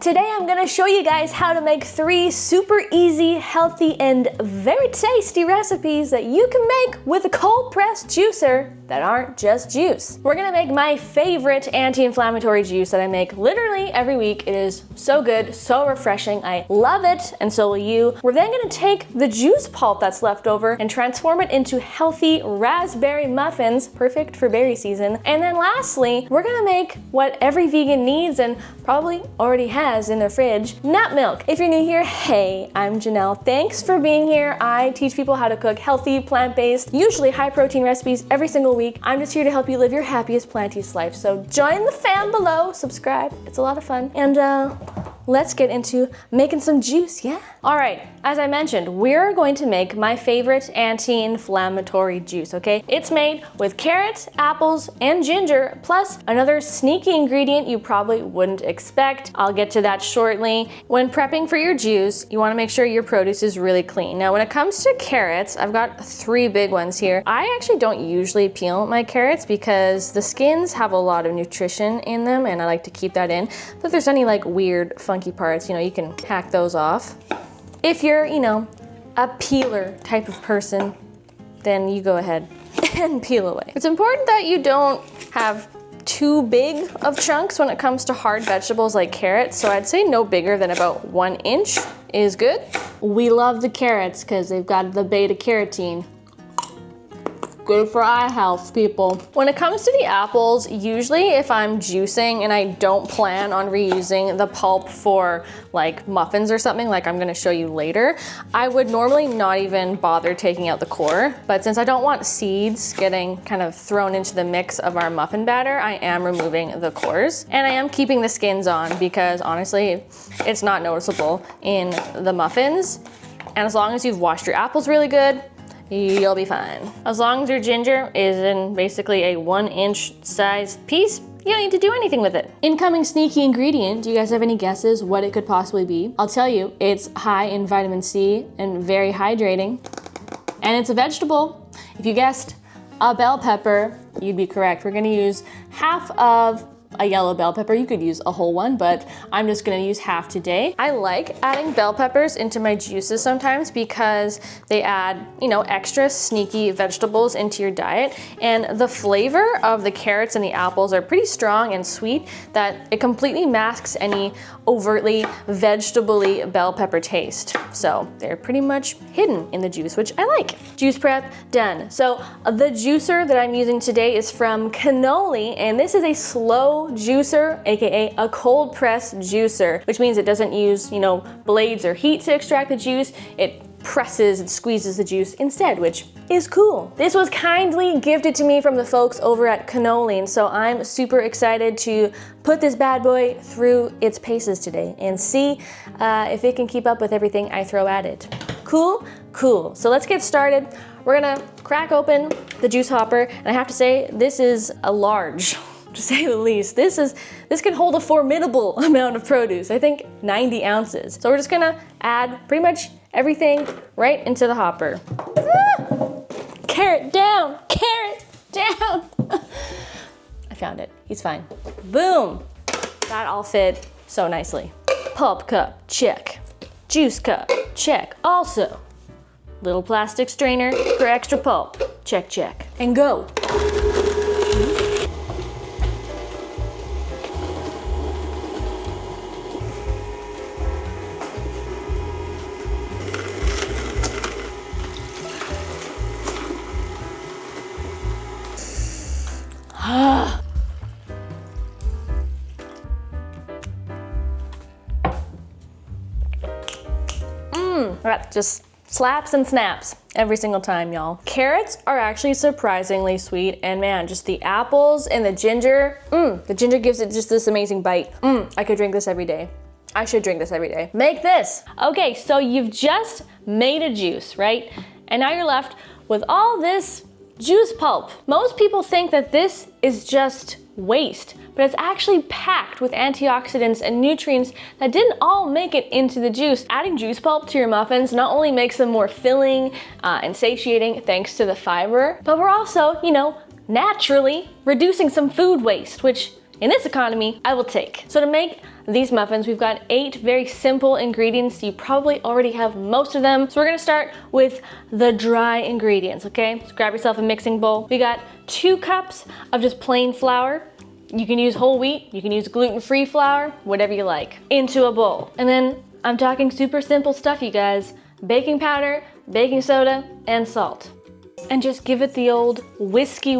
Today I'm gonna show you guys how to make 3 super easy, healthy, and very tasty recipes that you can make with a cold pressed juicer that aren't just juice. We're gonna make my favorite anti-inflammatory juice that I make literally every week. It is so good, so refreshing. I love it, and so will you. We're then gonna take the juice pulp that's left over and transform it into healthy raspberry muffins, perfect for berry season. And then lastly, we're gonna make what every vegan needs and probably already has in their fridge, nut milk. If you're new here, hey, I'm Janelle. Thanks for being here. I teach people how to cook healthy, plant-based, usually high protein recipes every single week. I'm just here to help you live your happiest, plantiest life. So join the fam below, subscribe. It's a lot of fun. And let's get into making some juice, yeah? All right, as I mentioned, we're going to make my favorite anti-inflammatory juice, okay? It's made with carrots, apples, and ginger, plus another sneaky ingredient you probably wouldn't expect. I'll get to that shortly. When prepping for your juice, you wanna make sure your produce is really clean. Now, when it comes to carrots, I've got 3 big ones here. I actually don't usually peel my carrots because the skins have a lot of nutrition in them, and I like to keep that in. But if there's any like weird, funky parts, you can hack those off. If you're, a peeler type of person, then you go ahead and peel away. It's important that you don't have too big of chunks when it comes to hard vegetables like carrots, so I'd say no bigger than about 1 inch is good. We love the carrots because they've got the beta carotene. Good for eye health, people. When it comes to the apples, usually if I'm juicing and I don't plan on reusing the pulp for like muffins or something like I'm gonna show you later, I would normally not even bother taking out the core. But since I don't want seeds getting kind of thrown into the mix of our muffin batter, I am removing the cores. And I am keeping the skins on because honestly, it's not noticeable in the muffins. And as long as you've washed your apples really good, you'll be fine. As long as your ginger is in basically a 1 inch sized piece, you don't need to do anything with it. Incoming sneaky ingredient, do you guys have any guesses what it could possibly be? I'll tell you, it's high in vitamin C and very hydrating. And it's a vegetable. If you guessed a bell pepper, you'd be correct. We're gonna use half of a yellow bell pepper. You could use a whole one, but I'm just gonna use half today. I like adding bell peppers into my juices sometimes because they add, extra sneaky vegetables into your diet. And the flavor of the carrots and the apples are pretty strong and sweet that it completely masks any overtly vegetable-y bell pepper taste. So they're pretty much hidden in the juice, which I like. Juice prep done. So the juicer that I'm using today is from Cannoli, and this is a slow juicer, aka a cold press juicer, which means it doesn't use, blades or heat to extract the juice. It presses and squeezes the juice instead, which is cool. This was kindly gifted to me from the folks over at Cannoli, and so I'm super excited to put this bad boy through its paces today and see if it can keep up with everything I throw at it. Cool? Cool. So let's get started. We're gonna crack open the juice hopper, and I have to say, this is a large, to say the least. This can hold a formidable amount of produce. I think 90 ounces. So we're just gonna add pretty much everything right into the hopper. Ah! Carrot down, carrot down. I found it, he's fine. Boom, that all fit so nicely. Pulp cup, check. Juice cup, check. Also, little plastic strainer for extra pulp, check, check. And go. That just slaps and snaps every single time, y'all. Carrots are actually surprisingly sweet, and man, just the apples and the ginger gives it just this amazing bite. I could drink this every day. I should drink this every day. Make this. Okay, so you've just made a juice, right? And now you're left with all this juice pulp. Most people think that this is just waste, but it's actually packed with antioxidants and nutrients that didn't all make it into the juice. Adding juice pulp to your muffins not only makes them more filling and satiating thanks to the fiber, but we're also, naturally reducing some food waste, which in this economy, I will take. So to make these muffins, we've got 8 very simple ingredients. You probably already have most of them. So we're gonna start with the dry ingredients, okay? So grab yourself a mixing bowl. We got 2 cups of just plain flour. You can use whole wheat, you can use gluten-free flour, whatever you like, into a bowl. And then I'm talking super simple stuff, you guys. Baking powder, baking soda, and salt. And just give it the old whiskey,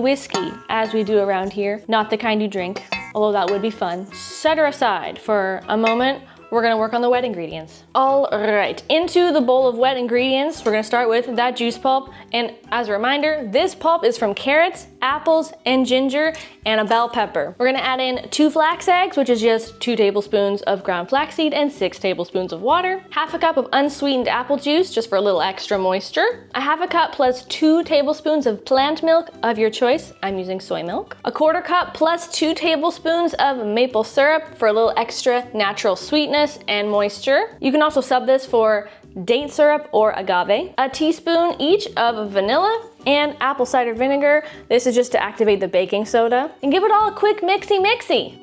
as we do around here. Not the kind you drink, although that would be fun. Set her aside for a moment. We're gonna work on the wet ingredients. All right, into the bowl of wet ingredients, we're gonna start with that juice pulp. And as a reminder, this pulp is from carrots, apples, and ginger, and a bell pepper. We're gonna add in 2 flax eggs, which is just 2 tablespoons of ground flaxseed and 6 tablespoons of water. Half a cup of unsweetened apple juice, just for a little extra moisture. A half a cup plus 2 tablespoons of plant milk of your choice. I'm using soy milk. A 1/4 cup plus 2 tablespoons of maple syrup for a little extra natural sweetness and moisture. You can also sub this for date syrup or agave. A teaspoon each of vanilla and apple cider vinegar. This is just to activate the baking soda. And give it all a quick mixy.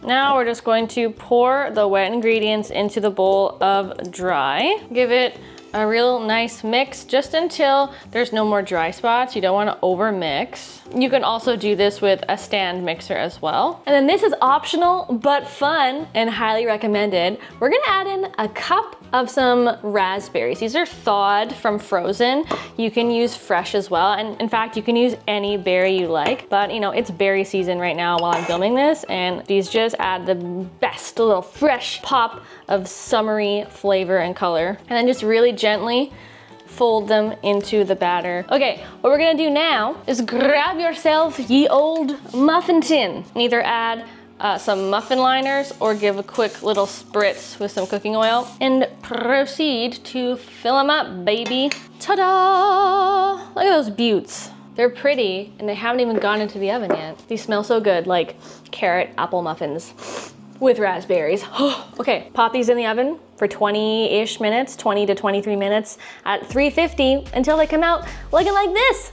Now we're just going to pour the wet ingredients into the bowl of dry. Give it a real nice mix just until there's no more dry spots. You don't want to over mix. You can also do this with a stand mixer as well. And then this is optional but fun and highly recommended. We're gonna add in a cup of some raspberries. These are thawed from frozen. You can use fresh as well. And in fact, you can use any berry you like, but you know, it's berry season right now while I'm filming this, and these just add the best little fresh pop of summery flavor and color. And then just really gently fold them into the batter. Okay, what we're gonna do now is grab yourself ye old muffin tin and either add some muffin liners or give a quick little spritz with some cooking oil and proceed to fill them up, baby. Ta-da! Look at those buttes. They're pretty and they haven't even gone into the oven yet. These smell so good, like carrot apple muffins with raspberries. Okay, pop these in the oven for 20-ish minutes, 20 to 23 minutes at 350 until they come out looking like this.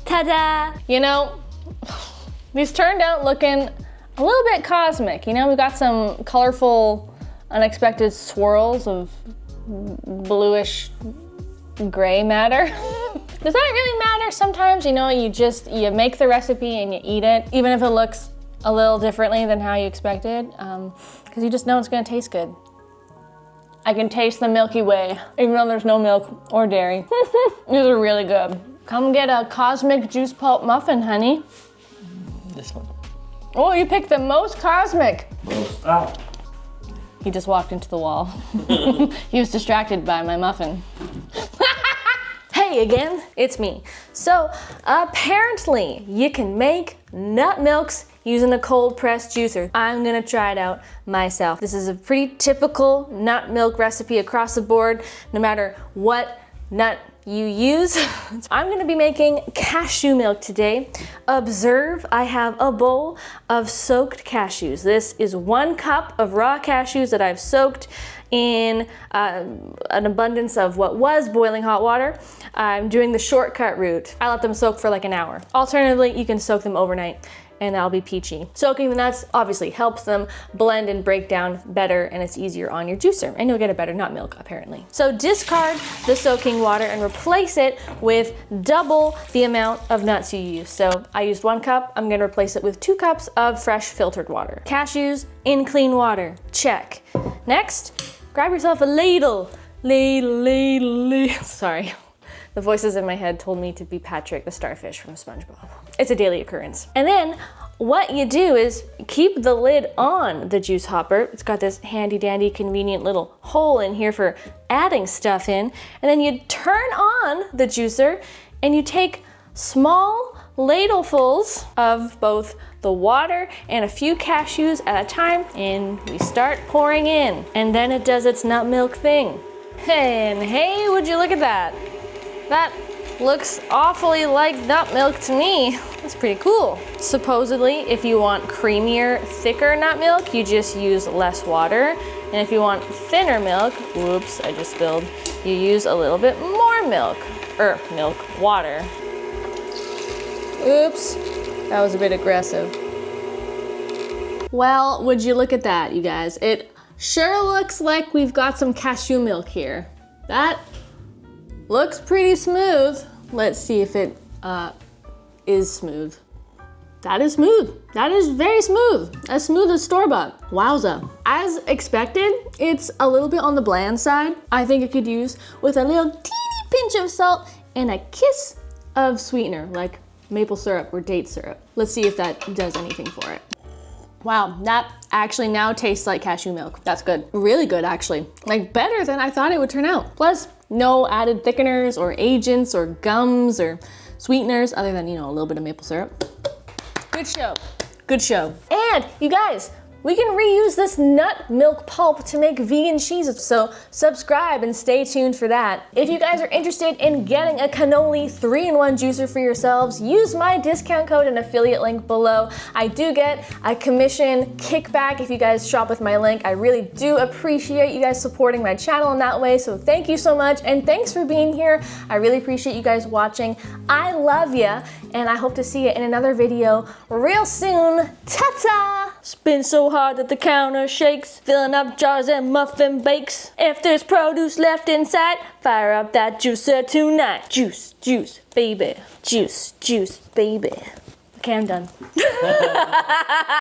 Ta-da! You know, these turned out looking a little bit cosmic. You know, we've got some colorful, unexpected swirls of bluish gray matter. Does that really matter? Sometimes, you know, you make the recipe and you eat it, even if it looks a little differently than how you expected, because you just know it's gonna taste good. I can taste the Milky Way, even though there's no milk or dairy. These are really good. Come get a cosmic juice pulp muffin, honey. This one. Oh, you picked the most cosmic. Ow. He just walked into the wall. He was distracted by my muffin. Hey again, it's me. So apparently you can make nut milks using a cold pressed juicer. I'm gonna try it out myself. This is a pretty typical nut milk recipe across the board, no matter what nut you use. I'm gonna be making cashew milk today. Observe, I have a bowl of soaked cashews. This is 1 cup of raw cashews that I've soaked in an abundance of what was boiling hot water. I'm doing the shortcut route. I let them soak for like an hour. Alternatively, you can soak them overnight and that'll be peachy. Soaking the nuts obviously helps them blend and break down better, and it's easier on your juicer, and you'll get a better nut milk apparently. So discard the soaking water and replace it with double the amount of nuts you use. So I used 1 cup, I'm gonna replace it with 2 cups of fresh filtered water. Cashews in clean water, check. Next, grab yourself a ladle. Sorry. The voices in my head told me to be Patrick the starfish from SpongeBob. It's a daily occurrence. And then what you do is keep the lid on the juice hopper. It's got this handy dandy convenient little hole in here for adding stuff in. And then you turn on the juicer and you take small ladlefuls of both the water and a few cashews at a time, and we start pouring in. And then it does its nut milk thing. And hey, would you look at that? That looks awfully like nut milk to me. That's pretty cool. Supposedly, if you want creamier, thicker nut milk, you just use less water. And if you want thinner milk, whoops, I just spilled, you use a little bit more milk. Water. Oops, that was a bit aggressive. Well, would you look at that, you guys? It sure looks like we've got some cashew milk here. That looks pretty smooth. Let's see if it is smooth. That is smooth. That is very smooth. As smooth as store-bought. Wowza. As expected, it's a little bit on the bland side. I think it could use with a little teeny pinch of salt and a kiss of sweetener, like maple syrup or date syrup. Let's see if that does anything for it. Wow, that actually now tastes like cashew milk. That's good. Really good, actually. Like better than I thought it would turn out. Plus, no added thickeners or agents or gums or sweeteners other than, you know, a little bit of maple syrup. Good show. Good show. And you guys, we can reuse this nut milk pulp to make vegan cheeses, so subscribe and stay tuned for that. If you guys are interested in getting a cannoli 3-in-1 juicer for yourselves, use my discount code and affiliate link below. I do get a commission kickback if you guys shop with my link. I really do appreciate you guys supporting my channel in that way, so thank you so much, and thanks for being here. I really appreciate you guys watching. I love ya, and I hope to see you in another video real soon. Ta-ta! Spin so hard that the counter shakes, filling up jars and muffin bakes. If there's produce left inside, fire up that juicer tonight. Juice, juice, baby. Juice, juice, baby. Okay, I'm done.